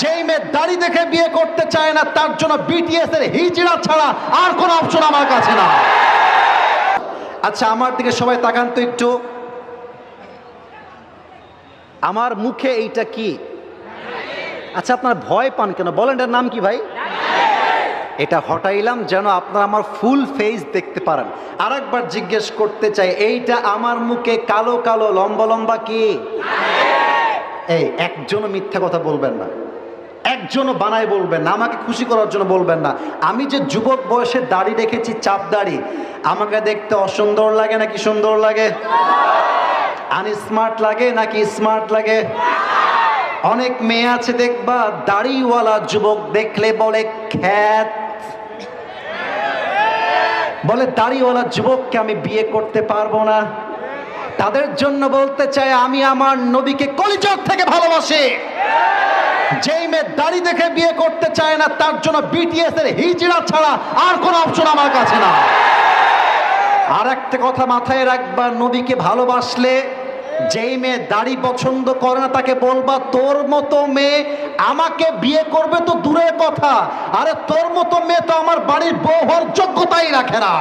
যেই মেয়ে দাড়ি দেখে বিয়ে করতে চায় না তার জন্য বিটিএস এর হিজড়া ছাড়া আর কোনো অপশন আমার কাছে না। আচ্ছা, আমার দিকে সবাই তাকান তো একটু। আমার মুখে এইটা কি? আচ্ছা, আপনারা ভয় পান কেন বলেন? এটার নাম কি ভাই? এটা হটাইলাম যেন আপনারা আমার ফুল ফেস দেখতে পারেন। আরেকবার জিজ্ঞেস করতে চাই, এইটা আমার মুখে কালো কালো লম্বা লম্বা কি? এই একজনও মিথ্যা কথা বলবেন না, একজনও বানায় বলবেন না, আমাকে খুশি করার জন্য বলবেন না। আমি যে যুবক বয়সে দাড়ি রেখেছি, চাপ দাড়ি, আমাকে দেখতে অসুন্দর লাগে নাকি সুন্দর লাগে? আনস্মার্ট লাগে নাকি স্মার্ট লাগে? অনেক মেয়ে আছে দেখবা দাড়িওয়ালা যুবক দেখলে বলে খ্যাত, বলে দাড়িওয়ালা যুবককে আমি বিয়ে করতে পারবো না। তাদের জন্য বলতে চাই, আমি আমার নবীকে কলিজার থেকে ভালোবাসি। যেই মেয়ে দাড়ি দেখে বিয়ে করতে চায় না তার জন্য বিটিএস এর হিজড়া ছাড়া আর কোনো অপশন আমার কাছে না। আর একটা কথা মাথায় রাখবা, নবীকে ভালোবাসলে যেই মেয়ে দাড়ি পছন্দ করে না তাকে বলবা, তোর মতো মেয়ে আমাকে বিয়ে করবে তো দূরের কথা, আরে তোর মতো মেয়ে তো আমার বাড়ির বউ হওয়ার যোগ্যতাই রাখে না।